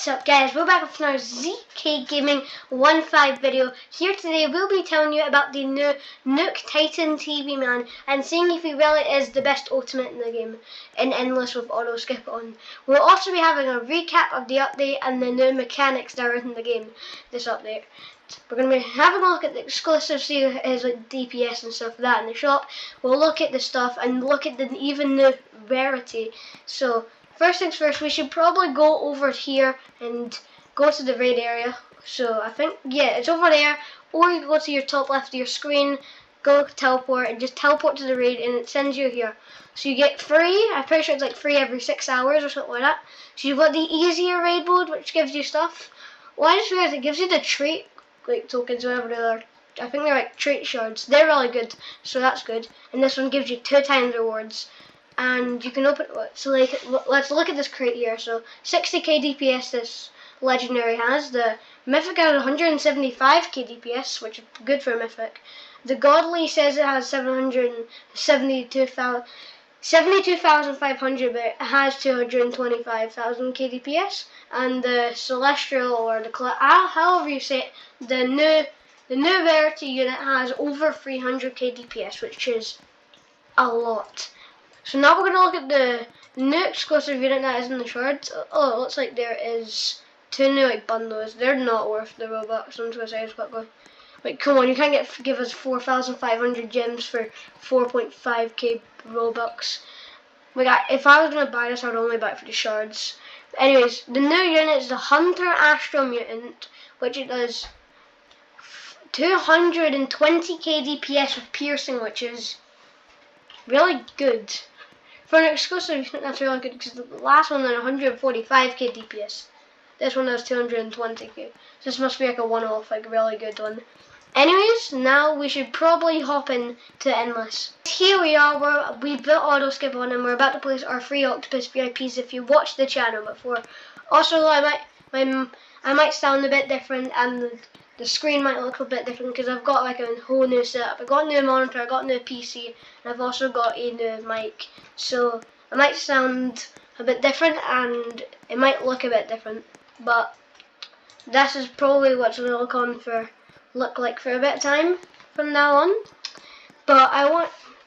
What's up guys, we're back with another ZK Gaming 1.5 video. Here today we'll be telling you about the new Nuke Titan TV man and seeing if he really is the best ultimate in the game in Endless with auto skip on. We'll also be having a recap of the update and the new mechanics that are in the game, this update. We're going to be having a look at the exclusives, see his like DPS and stuff like that in the shop. We'll look at the stuff and look at the even new Rarity. So first things first, we should probably go over here and go to the raid area. So I think, yeah, it's over there. Or you go to your top left of your screen, go teleport, and just teleport to the raid, and it sends you here. So you get free, I'm pretty sure it's like free every 6 hours or something like that. So you've got the easier raid mode, which gives you stuff. Well, I just realized it gives you the trait like tokens, whatever they are. I think they're like trait shards. They're really good, so that's good. And this one gives you 2 times rewards. And you can open, so like, let's look at this crate here. So 60k DPS this legendary has. The mythic has 175k DPS, which is good for a mythic. The godly says it has 72,500, but it has 225,000k DPS. And the celestial, or the however you say it, the new Rarity unit has over 300k DPS, which is a lot. So now we're going to look at the new exclusive unit that is in the shards. Oh, it looks like there is 2 new like bundles. They're not worth the Robux. I'm just going to say this quickly. Like, come on, you can't give us 4,500 gems for 4.5k Robux. Like, if I was going to buy this, I would only buy it for the shards. Anyways, the new unit is the Hunter Astro Mutant, which it does 220k DPS with piercing, which is really good. For an exclusive, that's really good because the last one had 145k DPS. This one has 220k. So this must be like a one-off, like really good one. Anyways, now we should probably hop in to Endless. Here we are, we built auto skip on and we're about to place our free octopus VIPs if you watched the channel before. Also, I might sound a bit different and the screen might look a bit different because I've got like a whole new setup. I've got a new monitor, I've got a new PC, and I've also got a new mic. So I might sound a bit different and it might look a bit different, but this is probably what's going to look like for a bit of time from now on. But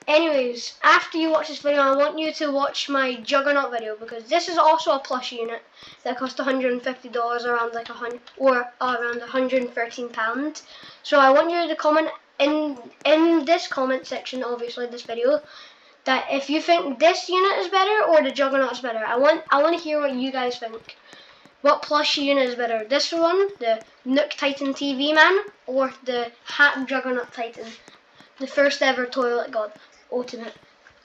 anyways, after you watch this video, I want you to watch my Juggernaut video because this is also a plush unit that cost $150, around like around £113. So I want you to comment in this comment section, obviously this video, that if you think this unit is better or the Juggernaut is better. I want to hear what you guys think. What plush unit is better? This one, the Nuke Titan TV man, or the Hat Juggernaut Titan, the first ever toilet god ultimate?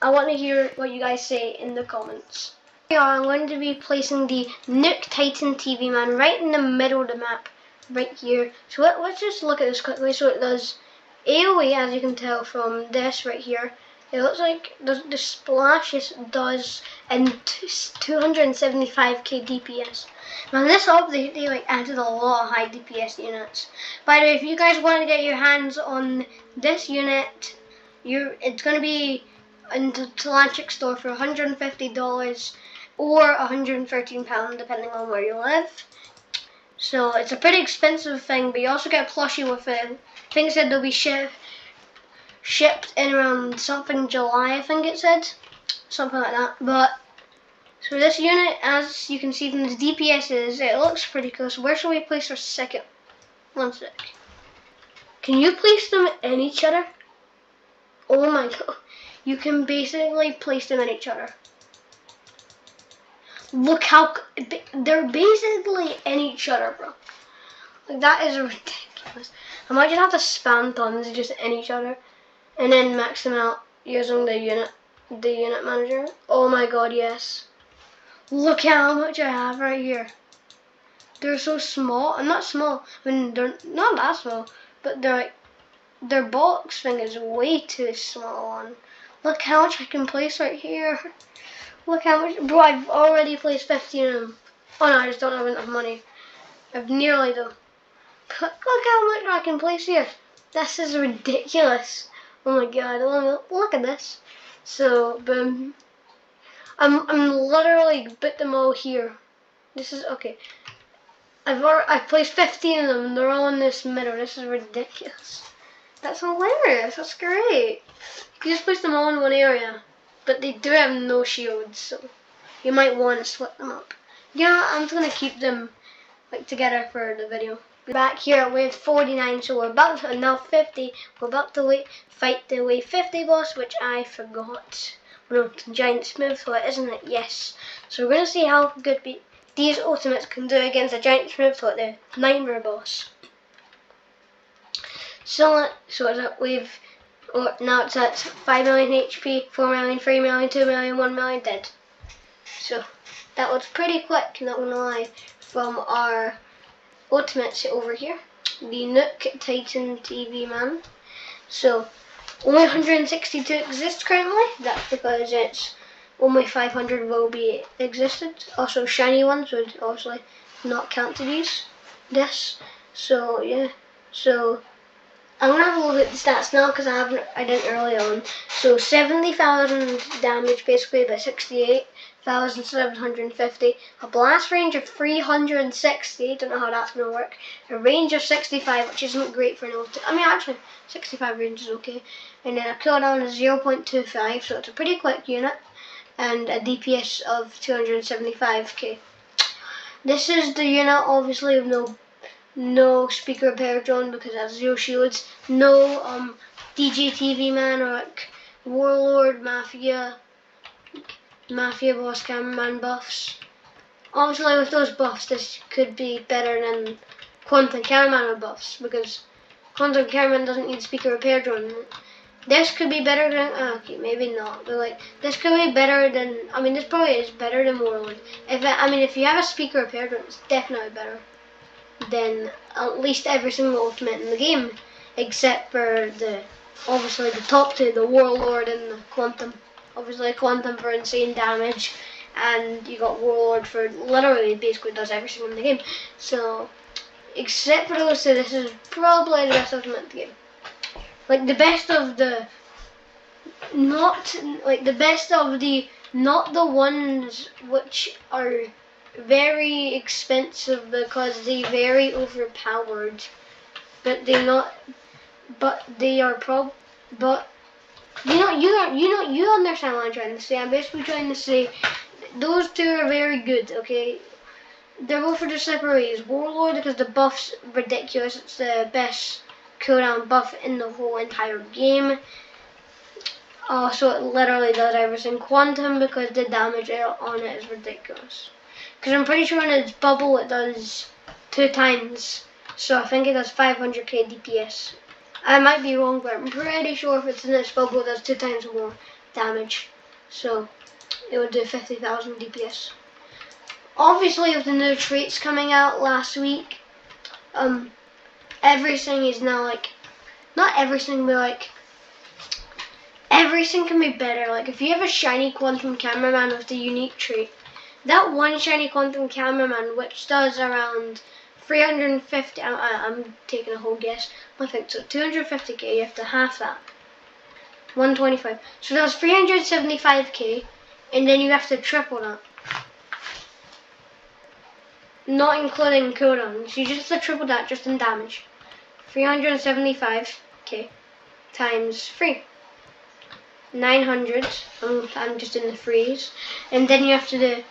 I want to hear what you guys say in the comments. Here I'm going to be placing the Nuke Titan TV man right in the middle of the map, right here. So let's just look at this quickly. So it does AoE, as you can tell from this right here. It looks like the splash does and 275k DPS. Now this update, they like added a lot of high DPS units. By the way, if you guys want to get your hands on this unit, it's going to be in the Talantric store for $150 or £113, depending on where you live. So it's a pretty expensive thing, but you also get a plushie with it. I think it said they'll be shipped in around something July, I think it said. Something like that. But so this unit, as you can see from the DPS it looks pretty cool. So where should we place our second? One sec. Can you place them in each other? Oh my god. You can basically place them in each other. Look how they're basically in each other, bro. Like, that is ridiculous. I might just have to spam tons just in each other and then max them out using the unit manager. Oh my god, yes. Look how much I have right here. They're so small. I'm not small. I mean, they're not that small, but they're like, their box thing is way too small on. Look how much I can place right here. Look how much, bro, I've already placed 15 of them. Oh no, I just don't have enough money. I've nearly done. Look how much I can place here. This is ridiculous. Oh my god, look at this. So, boom. I'm literally put them all here. This is, okay. I've placed 15 of them and they're all in this middle. This is ridiculous. That's hilarious. That's great. You can just place them all in one area. But they do have no shields, so you might want to split them up. Yeah, I'm just gonna keep them like together for the video. We're back here at wave 49, so we're about to now 50. We're about to fight the wave 50 boss, which I forgot. No, it's Giant Smith, so isn't it? Yes. So we're gonna see how good these ultimates can do against a Giant Smith, so the Nightmare boss. So it's at wave. Oh, now it's at 5 million HP, 4 million, 3 million, 2 million, 1 million dead. So that was pretty quick, not gonna lie, from our ultimates over here. The Nuke Titan TV man. So only 162 exist currently. That's because it's only 500 will be existed. Also shiny ones would obviously not count to this. So yeah. So I'm gonna have a look at the stats now because I didn't early on. So 70,000 damage basically by 68,750. A blast range of 360. Don't know how that's gonna work. A range of 65, which isn't great for an ultimate. I mean, actually, 65 range is okay. And then a cooldown of 0.25, so it's a pretty quick unit. And a DPS of 275k. This is the unit, obviously, with no speaker repair drone because it has 0 shields, no DJ TV man or like warlord, mafia boss cameraman buffs. Obviously with those buffs this could be better than quantum cameraman buffs because quantum cameraman doesn't need speaker repair drone. This could be better than okay, maybe not, but like this could be better than this probably is better than warlord. If you have a speaker repair drone, it's definitely better than at least every single ultimate in the game, except for obviously the top two, the Warlord and the Quantum. Obviously Quantum for insane damage, and you got Warlord for literally basically does everything in the game. So, except for those two, this is probably the best ultimate in the game. Like the best of the, not the ones which are very expensive because they're very overpowered, but you understand what I'm trying to say. I'm basically trying to say those two are very good, okay? They're both for their separate ways. Warlord because the buff's ridiculous, it's the best cooldown buff in the whole entire game. So it literally does everything. Quantum because the damage on it is ridiculous. Because I'm pretty sure in its bubble it does 2 times. So I think it does 500k DPS. I might be wrong, but I'm pretty sure if it's in its bubble it does 2 times more damage. So it would do 50,000 DPS. Obviously with the new traits coming out last week, everything is now like, not everything, but like, everything can be better. Like if you have a shiny quantum cameraman with the unique trait, that one shiny quantum cameraman which does around 350, I'm taking a whole guess, I think so, 250k, you have to half that, 125, so that's 375k, and then you have to triple that, not including cooldowns, you just have to triple that just in damage, 375k times 3, 900, I'm just in the threes, and then you have to do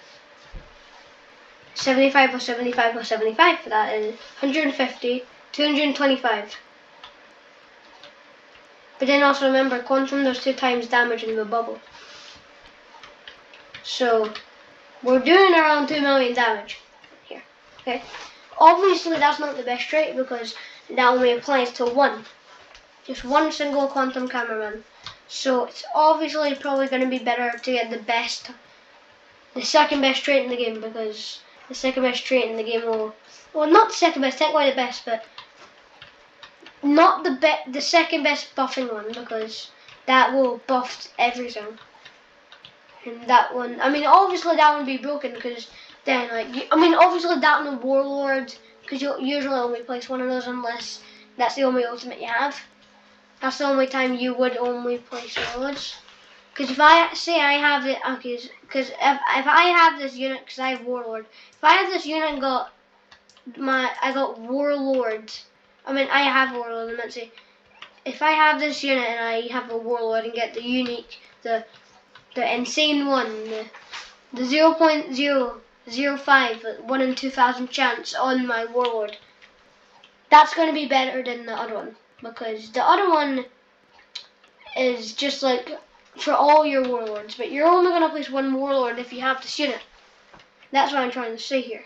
75 plus 75 plus 75, for that is 150, 225. But then also remember, quantum does 2 times damage in the bubble. So, we're doing around 2 million damage here, okay? Obviously that's not the best trait because that only applies to just one single quantum cameraman. So it's obviously probably going to be better to get the second best trait in the game, because the second best trait in the game will, well, not the second best, technically the best, but not the second best buffing one, because that will buff everything. And that one, obviously that one would be broken, because then, obviously that one Warlord, because you'll usually only place one of those unless that's the only ultimate you have. That's the only time you would only place Warlords. Because if I say I have it, okay, because if I have this unit, because I have Warlord, if I have this unit and got I got Warlord. I mean, I have Warlord. I meant to say, if I have this unit and I have a Warlord and get the unique, the insane one, the 0.005, 1 in 2,000 chance on my Warlord, that's going to be better than the other one, because the other one is just like for all your Warlords, but you're only going to place one Warlord if you have this unit. That's what I'm trying to say here.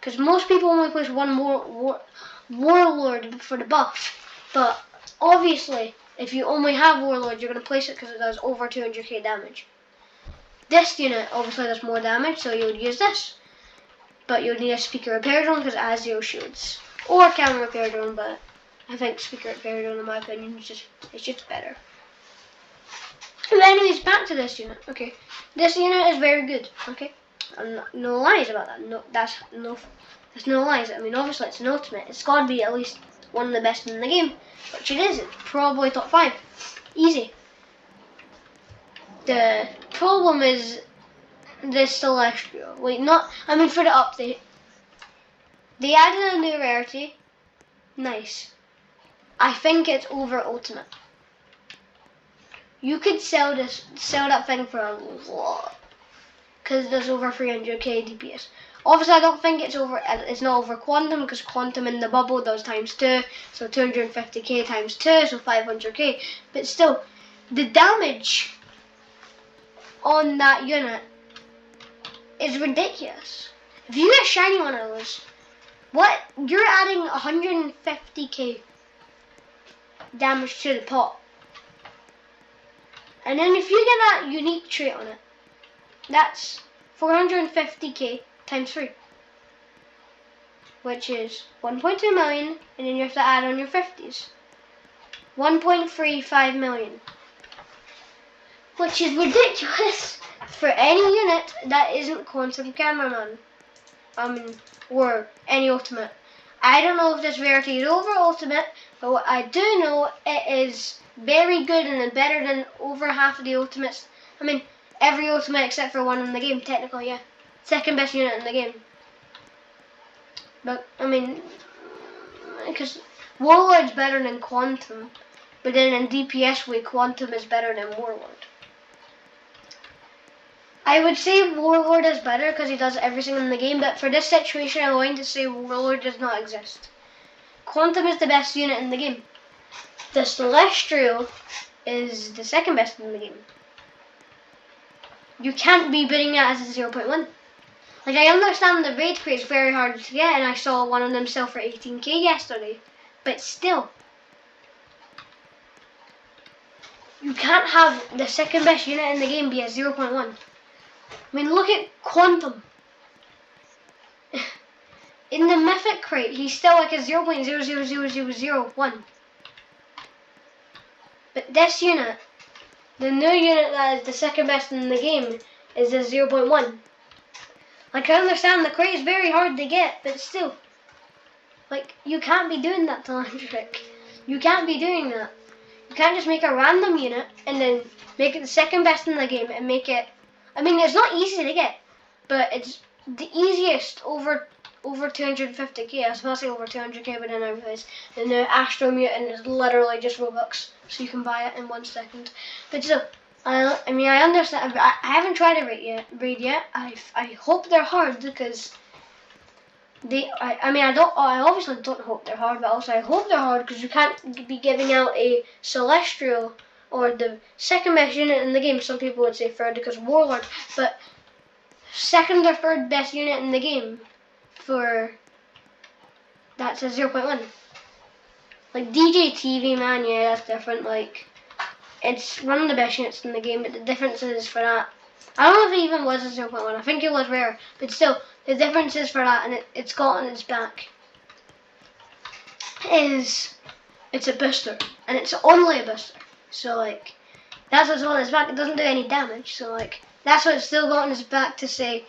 Because most people only place one Warlord for the buff, but obviously if you only have Warlord, you're going to place it because it does over 200k damage. This unit obviously does more damage, so you would use this. But you would need a speaker repair drone because it has 0 shields. Or camera repair drone, but I think speaker repair drone, in my opinion, is just better. But anyways, back to this unit. Okay, this unit is very good. Okay, no lies about that. No, that's no lies. I mean, obviously it's an ultimate. It's got to be at least one of the best in the game, which it is. It's probably top 5, easy. The problem is this Celestial. Wait, not. I mean, for the update, they added a new rarity. Nice. I think it's over ultimate. You could sell that thing for a lot, because there's over 300k DPS. Obviously, I don't think it's not over quantum, because quantum in the bubble does ×2, so 250k ×2, so 500k. But still, the damage on that unit is ridiculous. If you get a shiny one of those, what you're adding 150k damage to the pot. And then if you get that unique trait on it, that's 450k ×3, which is 1.2 million, and then you have to add on your 50s, 1.35 million, which is ridiculous for any unit that isn't Quantum Cameraman, or any ultimate. I don't know if this rarity is over ultimate, but what I do know, it is very good and better than over half of the ultimates. I mean, every ultimate except for one in the game, technically, yeah. Second best unit in the game. But, I mean, because Warlord's better than Quantum, but then in DPS way, Quantum is better than Warlord. I would say Warlord is better because he does everything in the game, but for this situation, I'm going to say Warlord does not exist. Quantum is the best unit in the game. The Celestial is the second best in the game. You can't be bidding it as a 0.1. Like, I understand the raid crate is very hard to get, and I saw one of them sell for 18k yesterday, but still, you can't have the second best unit in the game be a 0.1. I mean, look at Quantum. In the Mythic crate, he's still like a 0.00001. But this unit, the new unit that is the second best in the game, is a 0.1. Like, I understand the crate is very hard to get, but still, like, you can't be doing that to Electric. You can't be doing that. You can't just make a random unit and then make it the second best in the game and make it. I mean, it's not easy to get, but it's the easiest over 250k. I was supposed to say over 200k, but then I realized the new Astro Mutant is literally just Robux, so you can buy it in 1 second. But still, I mean, I understand. I haven't tried a raid yet. I hope they're hard because I obviously don't hope they're hard, but also I hope they're hard because you can't be giving out a Celestial or the second best unit in the game. Some people would say third because Warlord, but second or third best unit in the game for that's a 0.1. Like DJ TV, man, yeah, that's different. Like, it's one of the best units in the game, but the difference is for that. I don't know if it even was a 0.1. I think it was rare, but still, the difference is for that, and it's got on its back is it's a booster, and it's only a booster. So like, that's what's on its back. It doesn't do any damage. So like, that's what it's still got on its back to say,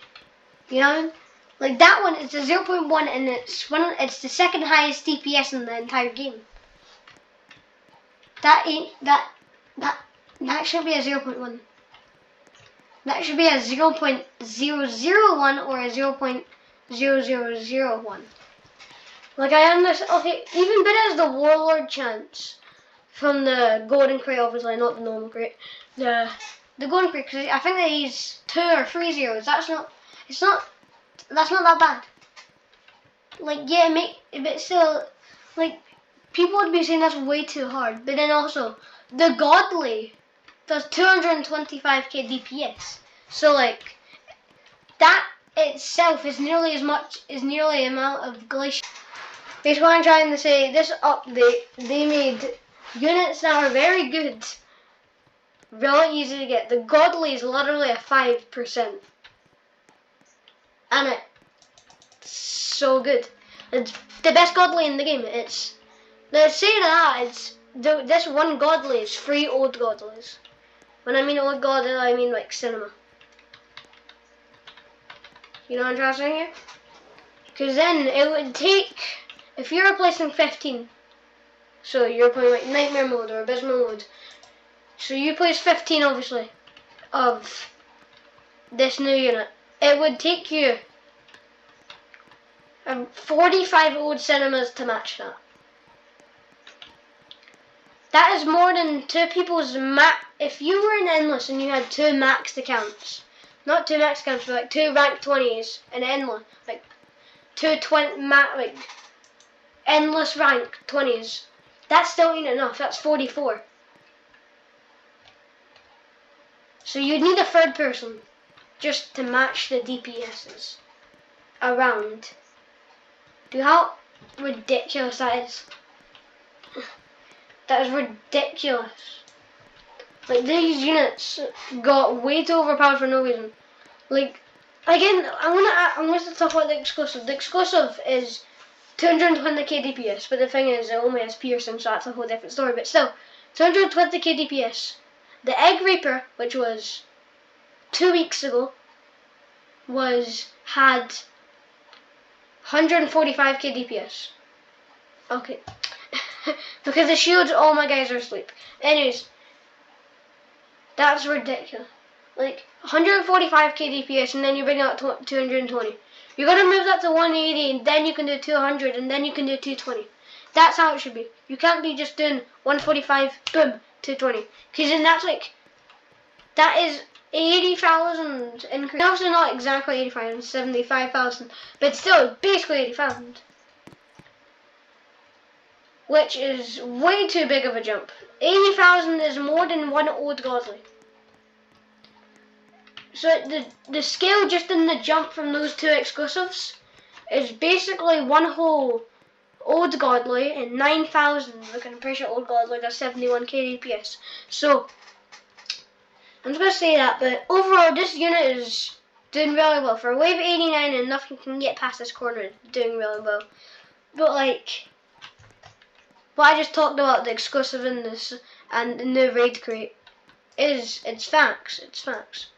you know, like that one. It's a 0.1, and it's the second highest DPS in the entire game. That should be a 0.1. That should be a 0.001 or a 0.005. 0.0001. Like I understand. Okay, even better is the Warlord chance from the Golden Crate, obviously not the normal crate. The Golden Crate, because I think that he's 2 or 3 zeros. That's not. It's not. That's not that bad. Like yeah, but still, like people would be saying that's way too hard. But then also, the Godly does 225k DPS. So like that itself is nearly the amount of Glacier. Basically what I'm trying to say, this update, they made units that are very good, really easy to get. The Godly is literally a 5%. And it's so good. It's the best Godly in the game. Let's say that, this one Godly is 3 old Godlies. When I mean old Godly, I mean like cinema. You know what I'm trying to say here? Because then it would take, if you're replacing 15, so you're playing like Nightmare mode or Abysmal mode, so you place 15 obviously of this new unit, it would take you 45 old cinemas to match that. That is more than 2 people's max. If you were in Endless and you had 2 maxed accounts, not 2 max accounts, but like 2 rank 20s in Endless, like 2 like Endless rank 20s, that's still ain't enough. That's 44. So you'd need a 3rd person just to match the DPSs around. Do you know how ridiculous that is? That is ridiculous. Like these units got way too overpowered for no reason. Like again, I want to talk about the exclusive. The exclusive is 220k DPS, but the thing is, it only has piercing, so that's a whole different story. But still, 220k DPS. The Egg Reaper, which was 2 weeks ago, had 145k DPS. Okay. Because the shields, all my guys are asleep. Anyways, that's ridiculous. Like 145k DPS, and then you bring out 220. You're gonna move that to 180, and then you can do 200, and then you can do 220. That's how it should be. You can't be just doing 145, boom, 220. Because then that is 80,000 increase. Also not exactly 80,000, 75,000, but still basically 80,000. Which is way too big of a jump. 80,000 is more than 1 old Godly. So the scale just in the jump from those 2 exclusives is basically 1 whole old Godly and 9,000. Look, I'm pretty sure old Godly does 71k DPS. So I'm just gonna say that, but overall this unit is doing really well. For a wave 89 and nothing can get past this corner, it's doing really well. But like what I just talked about, the exclusive in this and the new raid crate, it's facts. It's facts.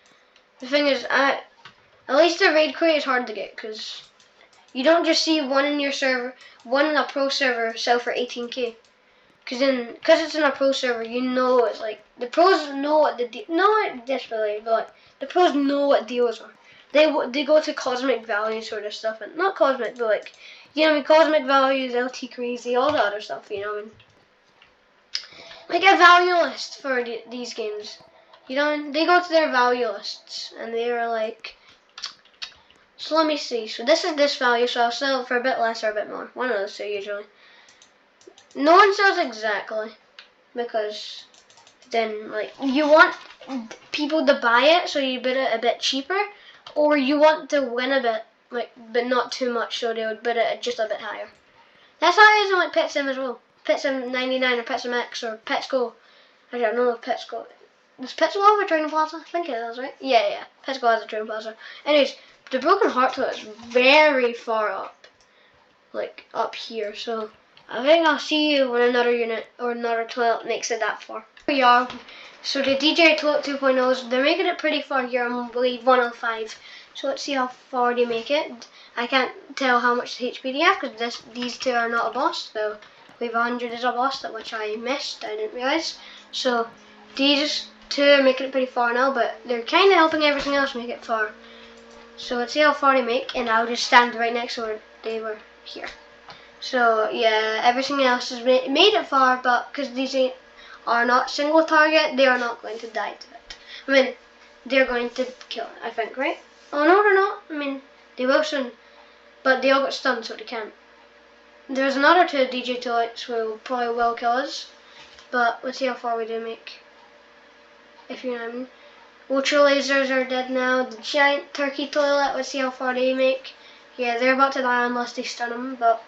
The thing is, at least the raid crate is hard to get, because you don't just see one in your server, one in a pro server sell for 18k. Because it's in a pro server, you know it's like, the pros know what not desperately, but like, the pros know what deals are. They go to cosmic value sort of stuff, and not cosmic, but like, you know what I mean, cosmic values, LT crazy, all the other stuff, you know what I mean. Like a value list for these games. You know, they go to their value lists, and they're like, so let me see, so this is this value, so I'll sell it for a bit less or a bit more. One of those two usually. No one sells exactly, because then like, you want people to buy it, so you bid it a bit cheaper, or you want to win a bit, like, but not too much, so they would bid it just a bit higher. That's how it is in like Pet Sim as well. Pet Sim 99 or Pet Sim X or Pets Go. I don't know if Pets Go. Does Pets Go have a training plaza? I think it does, right? Yeah. Pets Go has a training plaza. Anyways, the Broken Heart Toilet is very far up. Like, up here, so I think I'll see you when another unit or another toilet makes it that far. Here we are. So the DJ Toilet 2.0s, they're making it pretty far here, I believe 105. So let's see how far they make it. I can't tell how much HP they have, because these 2 are not a boss. So wave 100 is a boss, which I missed, I didn't realise. So these 2 are making it pretty far now, but they're kind of helping everything else make it far. So let's see how far they make, and I'll just stand right next to where they were here. So yeah, everything else has made it far, but because these are not single target, they are not going to die to it. I mean, they're going to kill it, I think, right? Oh no, they're not. I mean, they will soon, but they all got stunned, so they can't. There's another two DJ toilets who probably will kill us, but let's see how far we do make. If you know what I mean. Ultra lasers are dead now. The giant turkey toilet, let's see how far they make. Yeah, they're about to die unless they stun them, but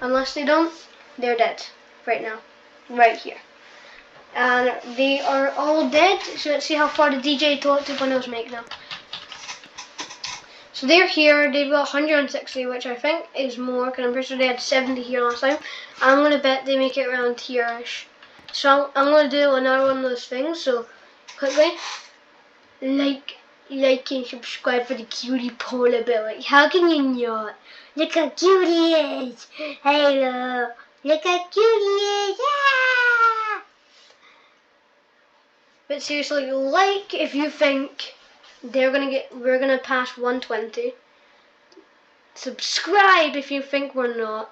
unless they don't, they're dead right now, right here. And they are all dead, so let's see how far the DJ toilet 2.0s make now. So they're here, they've got 160, which I think is more, because I'm pretty sure they had 70 here last time. I'm going to bet they make it around here-ish. So I'm going to do another one of those things, so quickly, like and subscribe for the cutie polar bear. Like, how can you not? Look how cute he is! Hello! Look how cute he is! Ah! But seriously, like if you think we're gonna pass 120. Subscribe if you think we're not,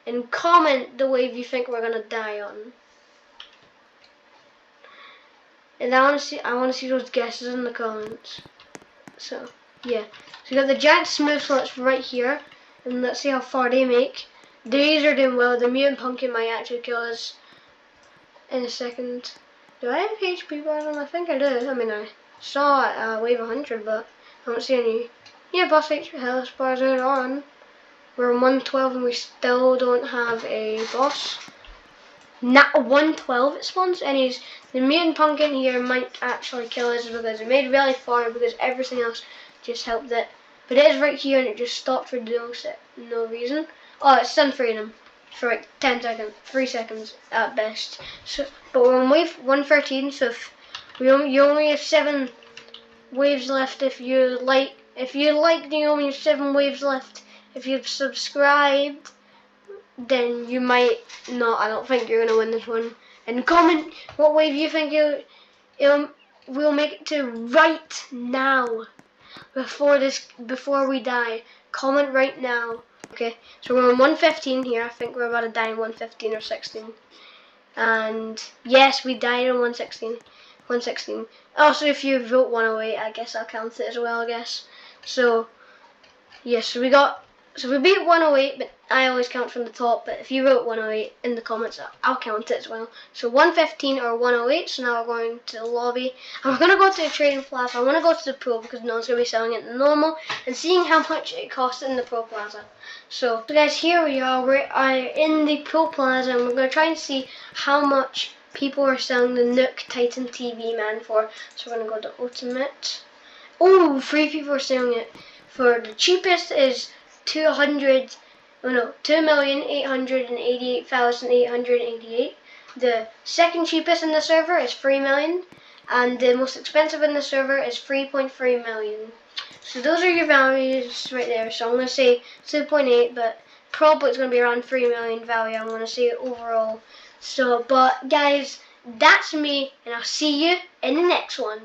and comment the wave you think we're gonna die on. And I want to see those guesses in the comments. So yeah, so you got the giant smooth slots right here, and let's see how far they make. These are doing well. The mutant pumpkin might actually kill us in a second. Do I have HP bars on? I think I do. I mean, I saw wave 100, but I don't see any. Yeah, boss HP health bars are on. We're on 112 and we still don't have a boss. Not 112 it spawns. Anyways, the mutant pumpkin here might actually kill us because it made really far because everything else just helped it. But it is right here and it just stopped for no reason. Oh, it's stun freedom for like 10 seconds, 3 seconds at best. So, but we're on wave 113, so if you only have 7 waves left. If you like, you only have 7 waves left. If you've subscribed, then you might not. I don't think you're gonna win this one. And comment what wave you think we'll make it to right now. Before we die. Comment right now. Okay, so we're on 115 here. I think we're about to die in 115 or 16. And yes, we died in 116. 116. Also, if you vote 108, I guess I'll count it as well, I guess. So, yes, so we beat 108, but I always count from the top. But if you wrote 108 in the comments, I'll count it as well. So 115 or 108. So now we're going to the lobby. And we're going to go to the trading plaza. I want to go to the pro because no one's going to be selling it in the normal. And seeing how much it costs in the pro plaza. So guys, here we are. We're in the pro plaza. And we're going to try and see how much people are selling the Nuke Titan TV man for. So we're going to go to ultimate. Oh, 3 people are selling it. For the cheapest is 2,888,888. The second cheapest in the server is 3 million, and the most expensive in the server is 3.3 million. So those are your values right there. So I'm going to say 2.8, but probably it's going to be around 3 million value. I'm going to say overall. So, but guys, that's me, and I'll see you in the next one.